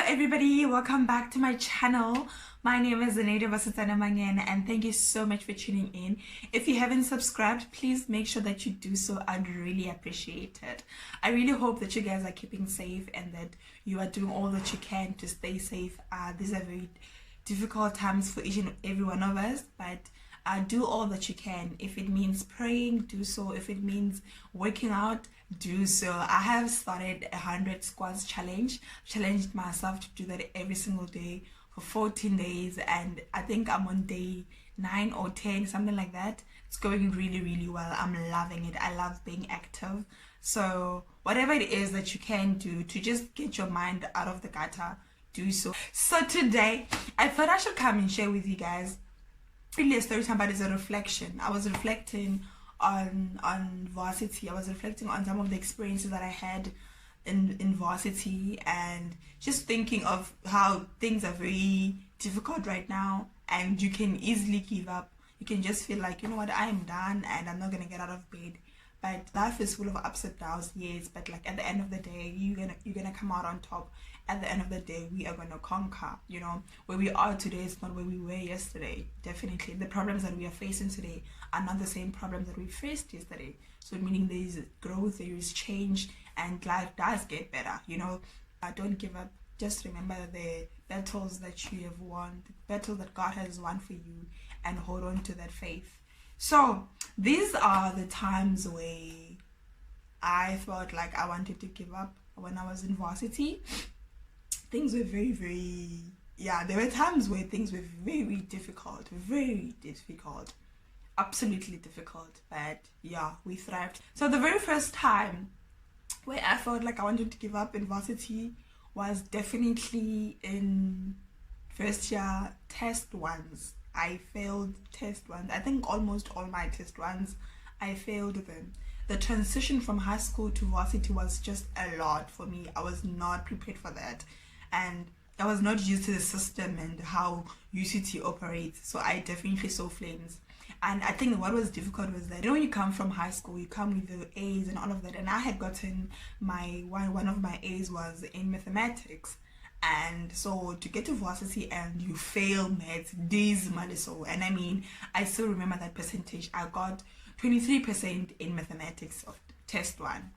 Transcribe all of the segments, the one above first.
everybody, welcome back to my channel. My name is Zaneta Vasitana Mangen and thank you so much for tuning in. If you haven't subscribed, please make sure that you do so. I'd really appreciate it. I really hope that you guys are keeping safe and that you are doing all that you can to stay safe. These are very difficult times for each and every one of us, but do all that you can. If it means praying, do so. If it means working out, do so. I have started a 100 squats challenge. Challenged myself to do that every single day for 14 days, and I think I'm on day 9 or 10, something like that. It's going really well. I'm loving it. I love being active. So whatever it is that you can do to just get your mind out of the gutter, do so. So today I thought I should come and share with you guys really a story time, but it's a reflection. I was reflecting on varsity. I was reflecting on some of the experiences that I had in varsity, and just thinking of how things are very difficult right now and you can easily give up. You can just feel like, you know what, I am done and I'm not gonna get out of bed. But life is full of ups and downs, yes, but like at the end of the day, you're gonna come out on top. At the end of the day, we are gonna conquer. You know, where we are today is not where we were yesterday. Definitely, the problems that we are facing today are not the same problems that we faced yesterday. So meaning there is growth, there is change, and life does get better. You know, don't give up. Just remember the battles that you have won, the battle that God has won for you, and hold on to that faith. So these are the times where I felt like I wanted to give up. When I was in varsity, things were very, there were times where things were very difficult, absolutely difficult, but yeah, we thrived. So the very first time where I felt like I wanted to give up in varsity was definitely in first year test ones. I failed test ones. I think almost all my test ones, I failed them. The transition from high school to varsity was just a lot for me. I was not prepared for that, and I was not used to the system and how UCT operates, so I definitely saw flames. And I think what was difficult was that, you know, when you come from high school, you come with the A's and all of that, and I had gotten one of my A's was in mathematics. And so to get to varsity and you fail maths, this money. So, and I mean, I still remember that percentage. I got 23% in mathematics of test 1,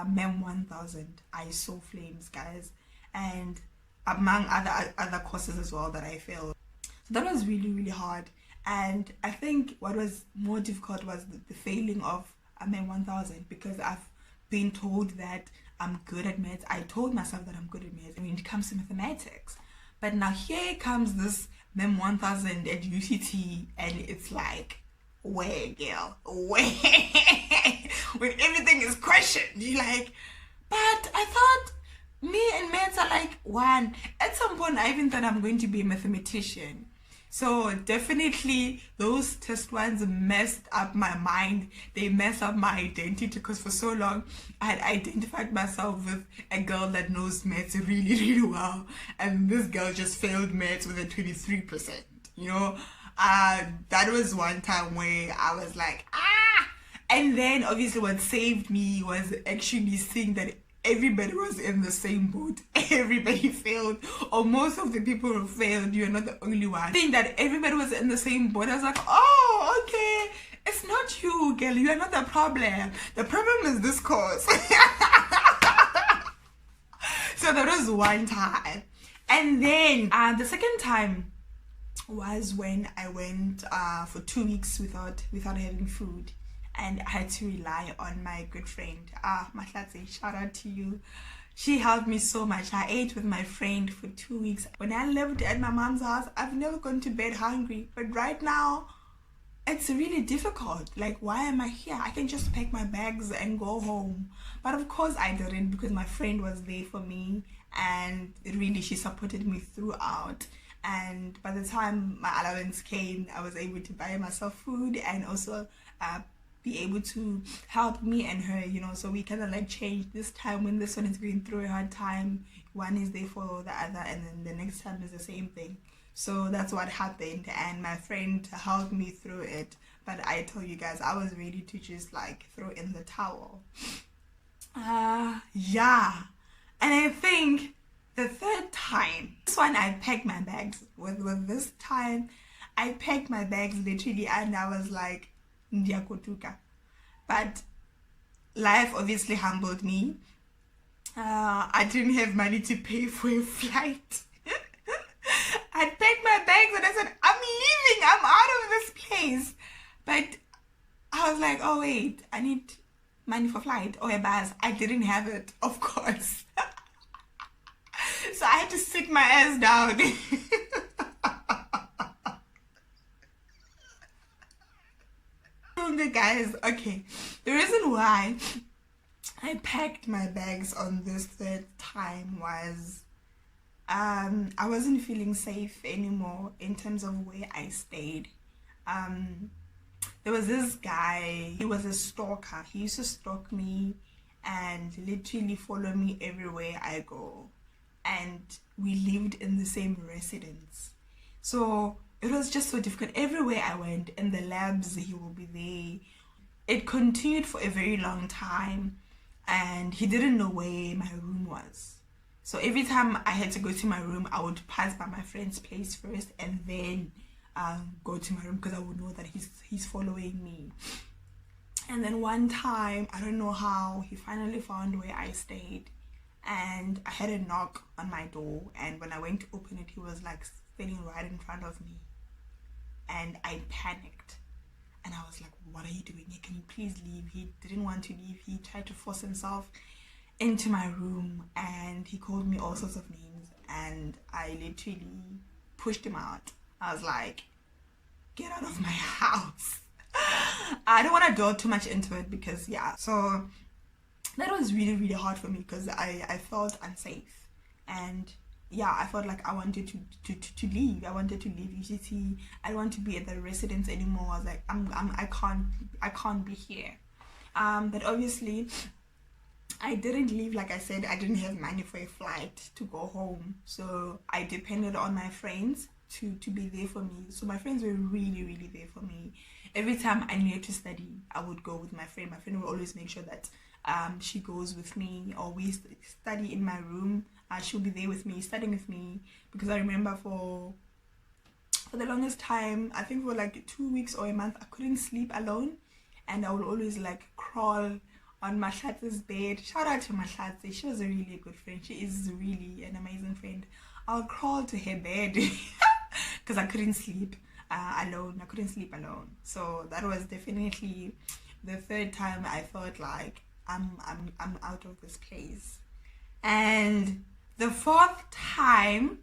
mem 1000. I saw flames, guys, and among other courses as well that I failed. So that was really hard. And I think what was more difficult was the failing of mem 1000, because I've been told that I'm good at maths. I told myself that I'm good at maths when it comes to mathematics. But now here comes this mem 1000 at UCT, and it's like, where, girl, where? When everything is questioned, you're like, but I thought me and maths are like one. At some point, I even thought I'm going to be a mathematician. So definitely those test ones messed up my mind. They messed up my identity, because for so long I had identified myself with a girl that knows maths really well, and this girl just failed maths with a 23%. You know, that was one time where I was like, ah. And then obviously what saved me was actually seeing that everybody was in the same boat. Everybody failed, or most of the people who failed, you're not the only one. I think that everybody was in the same boat. I was like, oh, okay, it's not you, girl, you are not the problem. The problem is this course. So that was one time. And then the second time was when I went for 2 weeks without having food. And I had to rely on my good friend, Mahlatse, shout out to you. She helped me so much. I ate with my friend for 2 weeks. When I lived at my mom's house, I've never gone to bed hungry. But right now, it's really difficult. Like, why am I here? I can just pack my bags and go home. But of course I didn't, because my friend was there for me. And really, she supported me throughout. And by the time my allowance came, I was able to buy myself food and also be able to help me and her, you know. So we kind of like changed. This time when this one is going through a hard time, one is there for the other, and then the next time is the same thing. So that's what happened, and my friend helped me through it. But I told you guys, I was ready to just like throw in the towel. And I think The third time, this one I packed my bags. With this time, I packed my bags literally, and I was like, Ndiakotuka. But life obviously humbled me. I didn't have money to pay for a flight. I packed my bags and I said, I'm leaving, I'm out of this place. But I was like, oh wait, I need money for flight or a bus. I didn't have it, of course. So I had to sit my ass down. Guys, okay. The reason why I packed my bags on this third time was I wasn't feeling safe anymore in terms of where I stayed. There was this guy, he was a stalker. He used to stalk me and literally follow me everywhere I go. And we lived in the same residence. So it was just so difficult. Everywhere I went, in the labs, he will be there. It continued for a very long time, and he didn't know where my room was. So every time I had to go to my room, I would pass by my friend's place first and then go to my room, because I would know that he's following me. And then one time, I don't know how, he finally found where I stayed, and I had a knock on my door, and when I went to open it, he was like standing right in front of me, and I panicked. And I was like, what are you doing here? Can you please leave? He didn't want to leave. He tried to force himself into my room, and he called me all sorts of names, and I literally pushed him out. I was like, get out of my house. I don't want to delve too much into it because, yeah. So that was really, really hard for me because I felt unsafe. And yeah, I felt like I wanted to leave. I wanted to leave UCT. I don't want to be at the residence anymore. I was like, I can't be here. But obviously, I didn't leave. Like I said, I didn't have money for a flight to go home, so I depended on my friends to be there for me. So my friends were really, really there for me. Every time I needed to study, I would go with my friend. My friend would always make sure that she goes with me, or we study in my room. She'll be there with me, studying with me, because I remember for the longest time, I think for like 2 weeks or a month, I couldn't sleep alone, and I would always like crawl on Mahlatse's bed. Shout out to Mahlatse, she was a really good friend. She is really an amazing friend. I'll crawl to her bed because I couldn't sleep alone. I couldn't sleep alone. So that was definitely the third time I felt like I'm out of this place. And the fourth time,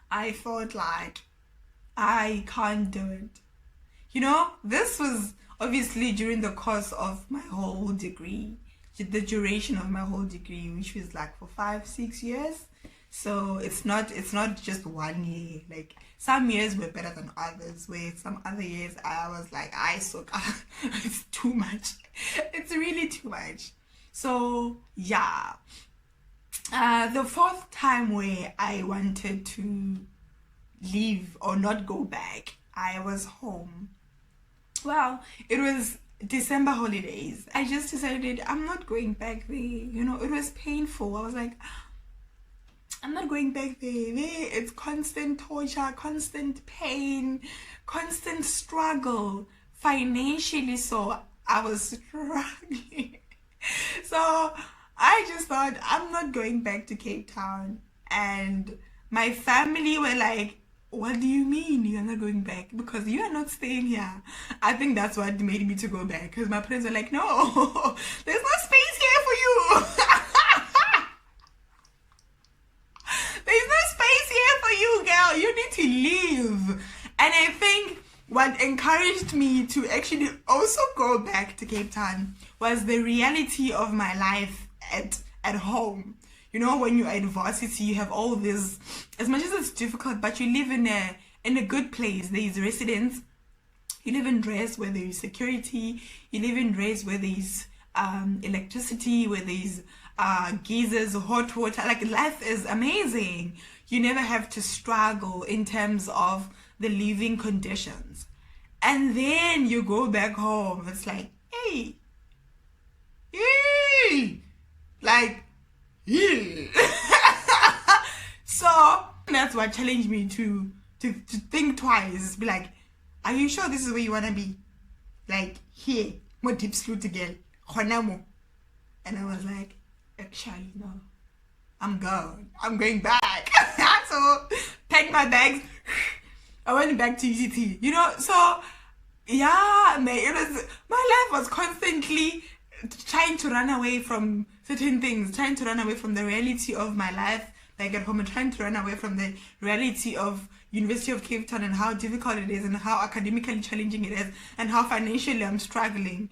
I felt like I can't do it. You know, this was obviously during the course of my whole degree, the duration of my whole degree, which was like for 5-6 years. So it's not just 1 year. Like some years were better than others, where some other years I was like, I suck. It's too much. It's really too much. So yeah. The fourth time where I wanted to leave or not go back, I was home. Well, it was December holidays. I just decided I'm not going back there. You know, it was painful. I was like, I'm not going back there. It's constant torture, constant pain, constant struggle. Financially, so I was struggling. So I just thought, I'm not going back to Cape Town. And my family were like, what do you mean you're not going back? Because you are not staying here. I think that's what made me to go back. Because my parents were like, no, there's no space here for you. There's no space here for you, girl. You need to leave. And I think what encouraged me to actually also go back to Cape Town was the reality of my life at home. You know, when you're at varsity, you have all this, as much as it's difficult, but you live in a good place. There is residence. You live in Dress where there is security. You live in Dress where there is electricity, where there is geysers, hot water. Like, life is amazing. You never have to struggle in terms of the living conditions. And then you go back home. It's like, hey, like, yeah. That's what challenged me to think twice. Be like, are you sure this is where you wanna be? Like here, more deep sloot again. And I was like, actually no. I'm gone. I'm going back. So packed my bags. I went back to UCT. So yeah, it was, my life was constantly trying to run away from certain things, trying to run away from the reality of my life back at home, and trying to run away from the reality of University of Cape Town and how difficult it is and how academically challenging it is and how financially I'm struggling,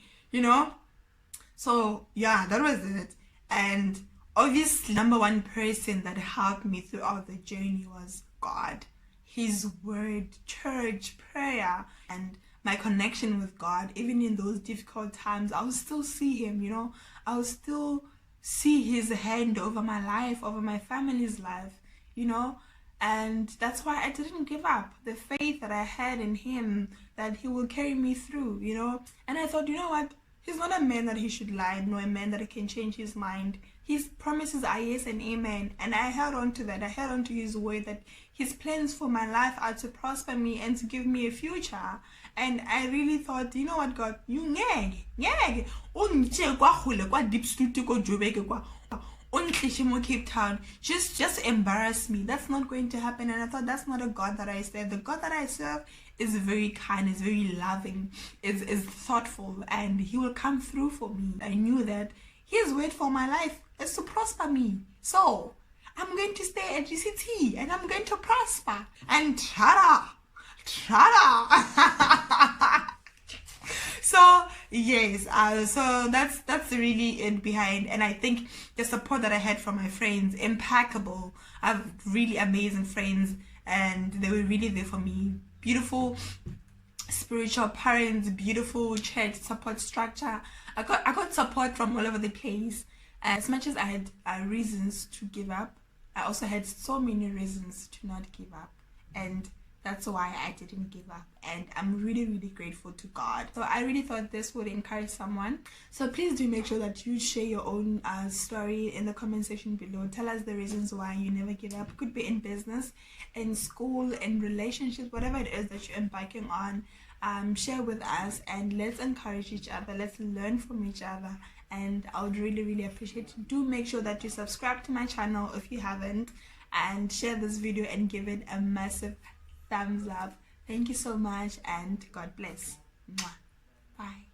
So yeah, that was it. And obviously, number one person that helped me throughout the journey was God. His word, church, prayer, and my connection with God. Even in those difficult times, I'll still see him, I'll still see his hand over my life, over my family's life, and that's why I didn't give up. The faith that I had in him, that he will carry me through, and I thought, you know what, he's not a man that he should lie, nor a man that can change his mind. His promises are yes and amen, and I held on to that. I held on to his word that his plans for my life are to prosper me and to give me a future. And I really thought, you know what, God, you ngeke ungithe kwahule kwa deep studio ko Joburg kwa ungithishe mo Cape Town, just embarrass me. That's not going to happen. And I thought, that's not a God that I serve. The God that I serve is very kind, is very loving, is thoughtful, and he will come through for me. I knew that his word for my life is to prosper me. So I'm going to stay at GCT and I'm going to prosper. And tada! So yes, so that's really it behind. And I think the support that I had from my friends, impeccable. I have really amazing friends, and they were really there for me. Beautiful spiritual parents, beautiful church support structure. I got support from all over the place. As much as I had reasons to give up, I also had so many reasons to not give up, and that's why I didn't give up. And I'm really, really grateful to God. So I really thought this would encourage someone. So please do make sure that you share your own story in the comment section below. Tell us the reasons why you never give up. It could be in business, in school, in relationships, whatever it is that you're embarking on. Share with us, and let's encourage each other. Let's learn from each other. And I would really, really appreciate it. Do make sure that you subscribe to my channel if you haven't, and share this video and give it a massive thumbs up. Thank you so much, and God bless. Mwah. Bye.